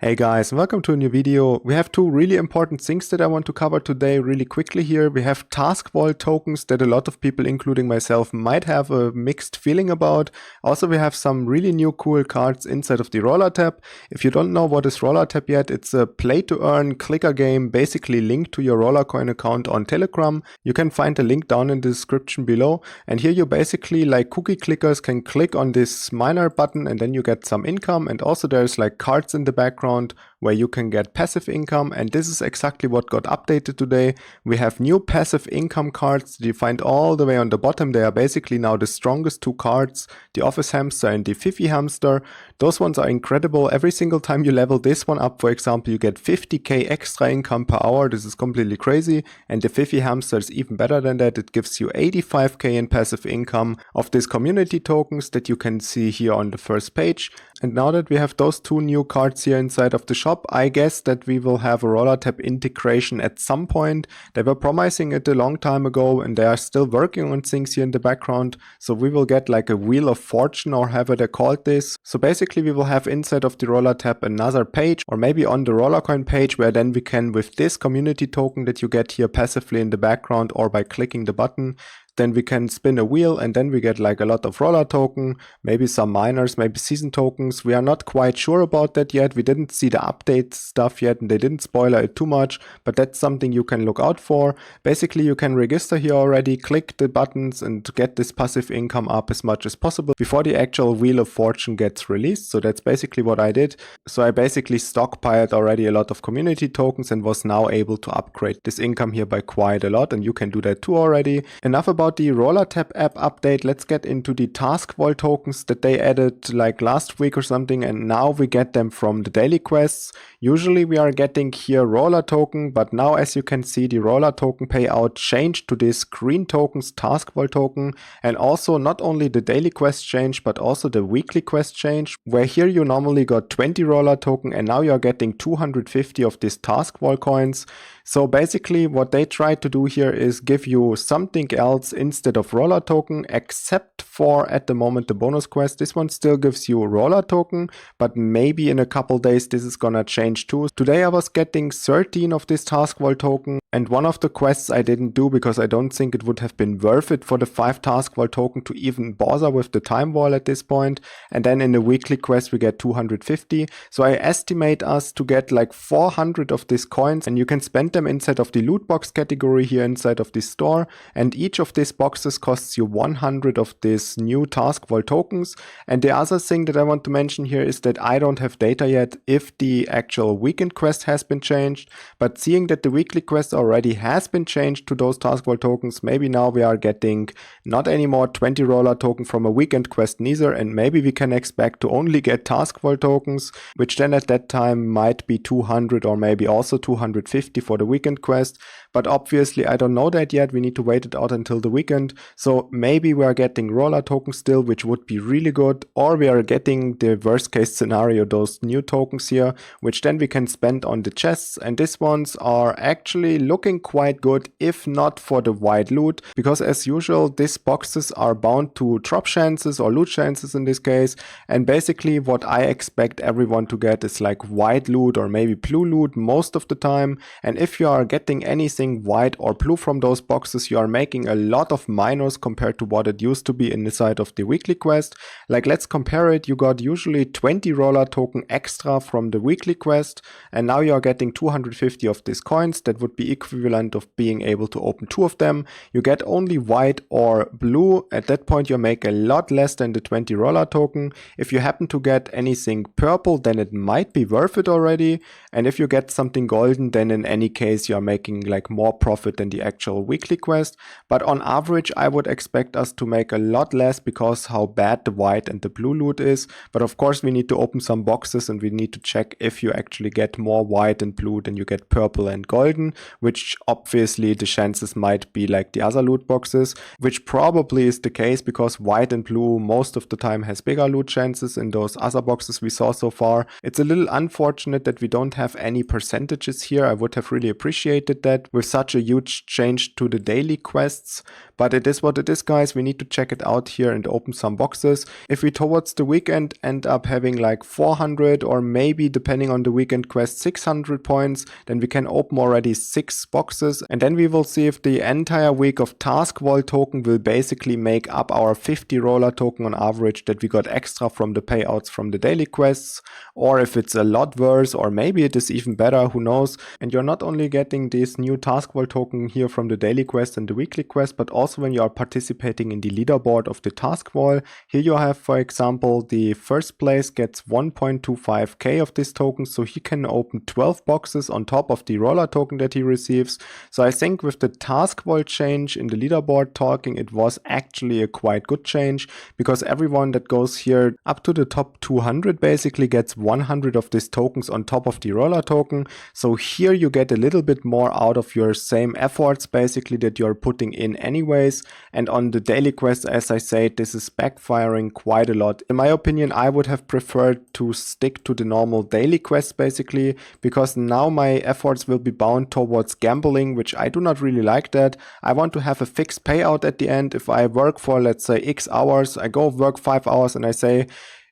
Hey guys, welcome to a new video. We have two really important things that I want to cover today really quickly here. We have task vault tokens that a lot of people, including myself, might have a mixed feeling about. Also, we have some really new cool cards inside of the Rollertap. If you don't know what is Rollertap yet, it's a play-to-earn clicker game basically linked to your RollerCoin account on Telegram. You can find the link down in the description below. And here you basically, like cookie clickers, can click on this miner button and then you get some income. And also there's like cards in the background where you can get passive income, and this is exactly what got updated today. We have new passive income cards that you find all the way on the bottom. They are basically now the strongest two cards, the office hamster and the Fifi hamster. Those ones are incredible. Every single time you level this one up, for example, you get 50k extra income per hour. This is completely crazy, and the Fifi hamster is even better than that. It gives you 85k in passive income of these community tokens that you can see here on the first page. And now that we have those two new cards here inside of the shop, I guess that we will have a Rollertap integration at some point. They were promising it a long time ago and they are still working on things here in the background. So we will get like a Wheel of Fortune, or however they called this. So basically we will have inside of the Rollertap another page, or maybe on the RollerCoin page, where then we can, with this community token that you get here passively in the background or by clicking the button, then we can spin a wheel and then we get like a lot of roller token, maybe some miners, maybe season tokens. We are not quite sure about that yet. We didn't see the update stuff yet and they didn't spoiler it too much, but that's something you can look out for. Basically you can register here already, click the buttons and get this passive income up as much as possible before the actual Wheel of Fortune gets released. So that's basically what I did. So I basically stockpiled already a lot of community tokens and was now able to upgrade this income here by quite a lot, and you can do that too already. Enough about the Rollertap app update. Let's get into the task vault tokens that they added like last week or something, and now we get them from the daily quests. Usually we are getting here roller token, but now as you can see, the roller token payout changed to this green tokens task vault token. And also not only the daily quest change, but also the weekly quest change, where here you normally got 20 roller token and now you're getting 250 of these task vault coins. So basically what they tried to do here is give you something else instead of roller token, except for at the moment the bonus quest. This one still gives you roller token, but maybe in a couple days this is gonna change too. Today I was getting 13 of this task vault token, and one of the quests I didn't do because I don't think it would have been worth it for the 5 task vault token to even bother with the time wall at this point. And then in the weekly quest we get 250. So I estimate us to get like 400 of these coins, and you can spend them inside of the loot box category here inside of the store, and each of these boxes costs you 100 of these new task vault tokens. And the other thing that I want to mention here is that I don't have data yet if the actual weekend quest has been changed, but seeing that the weekly quest already has been changed to those task vault tokens, maybe now we are getting not anymore 20 roller token from a weekend quest neither, and maybe we can expect to only get task vault tokens, which then at that time might be 200 or maybe also 250 for the weekend quest. But obviously I don't know that yet. We need to wait it out until the weekend. So maybe we are getting roller tokens still, which would be really good, or we are getting the worst case scenario, those new tokens here, which then we can spend on the chests. And these ones are actually looking quite good, if not for the white loot, because as usual these boxes are bound to drop chances or loot chances in this case. And basically what I expect everyone to get is like white loot or maybe blue loot most of the time. And if you are getting anything white or blue from those boxes, you are making a lot of minus compared to what it used to be inside of the weekly quest. Like let's compare it. You got usually 20 roller token extra from the weekly quest, and now you are getting 250 of these coins. That would be equivalent of being able to open 2 of them. You get only white or blue. At that point you make a lot less than the 20 roller token. If you happen to get anything purple, then it might be worth it already, and if you get something golden, then in any case you are making like more profit than the actual weekly quest. But on average I would expect us to make a lot less because how bad the white and the blue loot is. But of course we need to open some boxes and we need to check if you actually get more white and blue than you get purple and golden, which obviously the chances might be like the other loot boxes, which probably is the case because white and blue most of the time has bigger loot chances in those other boxes we saw so far. It's a little unfortunate that we don't have any percentages here. I would have really appreciated that with such a huge change to the daily quests, but it is what it is, guys. We need to check it out here and open some boxes. If we towards the weekend end up having like 400 or maybe depending on the weekend quest 600 points, then we can open already 6 boxes, and then we will see if the entire week of task wall token will basically make up our 50 roller token on average that we got extra from the payouts from the daily quests, or if it's a lot worse, or maybe it is even better, who knows. And you're not only getting this new task wall token here from the daily quest and the weekly quest, but also when you are participating in the leaderboard of the task wall. Here you have, for example, the first place gets 1.25k of this token, so he can open 12 boxes on top of the roller token that he receives. So I think with the task wall change in the leaderboard talking, it was actually a quite good change, because everyone that goes here up to the top 200 basically gets 100 of these tokens on top of the roller token. So here you get a little bit more out of your same efforts basically that you're putting in anyways. And on the daily quest, as I said, this is backfiring quite a lot. In my opinion, I would have preferred to stick to the normal daily quest basically, because now my efforts will be bound towards gambling, which I do not really like that. I want to have a fixed payout at the end. If I work for, let's say, X hours, I go work 5 hours and I say,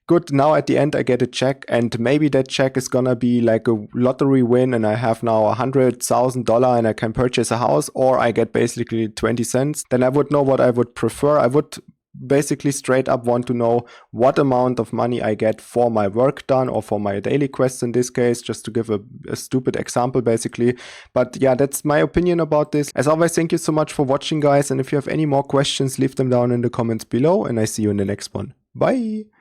good, now at the end I get a check, and maybe that check is gonna be like a lottery win and I have now $100,000 and I can purchase a house, or I get basically 20 cents, then I would know what I would prefer. I would basically straight up want to know what amount of money I get for my work done, or for my daily quests in this case, just to give a stupid example basically. But yeah, that's my opinion about this. As always, thank you so much for watching, guys, and if you have any more questions, leave them down in the comments below, and I see you in the next one. Bye!